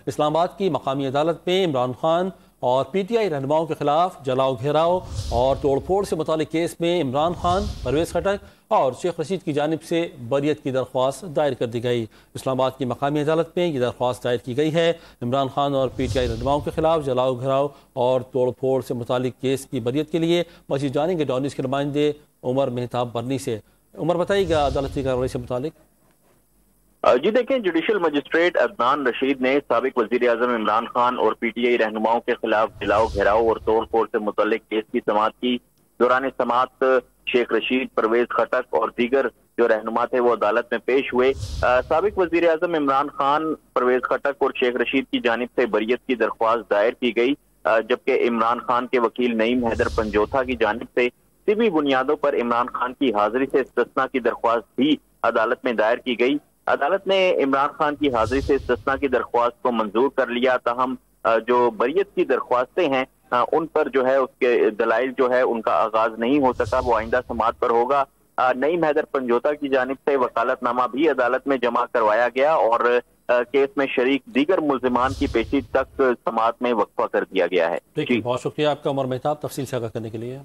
اسلام آباد کی مقامی عدالت میں عمران خان اور پی ٹی آئی رہنماؤں کے خلاف جلاؤ گھیراؤ اور توڑ پھوڑ سے متعلق کیس میں عمران خان، پرویز خٹک اور شیخ رشید کی جانب سے بریت کی درخواست دائر کر دی گئی۔ اسلام آباد کی مقامی عدالت میں یہ درخواست دائر کی گئی ہے۔ عمران خان اور پی ٹی آئی رہنماؤں کے خلاف جلاؤ گھیراؤ اور توڑ پھوڑ سے متعلق کیس کی بریت کے لیے مزید جانیں گے ڈانیز کے نمائندے عمر مہتاب برنی سے۔ عمر، بتائیے گا عدالتی کارروائی سے متعلق۔ جی دیکھیں، جوڈیشل مجسٹریٹ عدنان رشید نے سابق وزیر اعظم عمران خان اور پی ٹی آئی رہنماؤں کے خلاف جلاؤ گھیراؤ اور توڑ پھوڑ سے متعلق کیس کی سماعت کی۔ دوران سماعت شیخ رشید، پرویز خٹک اور دیگر جو رہنما تھے وہ عدالت میں پیش ہوئے۔ سابق وزیر اعظم عمران خان، پرویز خٹک اور شیخ رشید کی جانب سے بریت کی درخواست دائر کی گئی، جبکہ عمران خان کے وکیل نعیم حیدر پنجوتھا کی جانب سے طبی بنیادوں پر عمران خان کی حاضری سے استثناء کی درخواست بھی عدالت میں دائر کی گئی۔ عدالت نے عمران خان کی حاضری سے استثناء کی درخواست کو منظور کر لیا، تاہم جو بریت کی درخواستیں ہیں ان پر جو ہے اس کے دلائل جو ہے ان کا آغاز نہیں ہو سکا، وہ آئندہ سماعت پر ہوگا۔ نعیم حیدر پنجوتھا کی جانب سے وکالت نامہ بھی عدالت میں جمع کروایا گیا اور کیس میں شریک دیگر ملزمان کی پیشی تک سماعت میں وقفہ کر دیا گیا ہے۔ بہت شکریہ آپ کا عمر مہتاب، تفصیل سے آگاہ کرنے کے لیے۔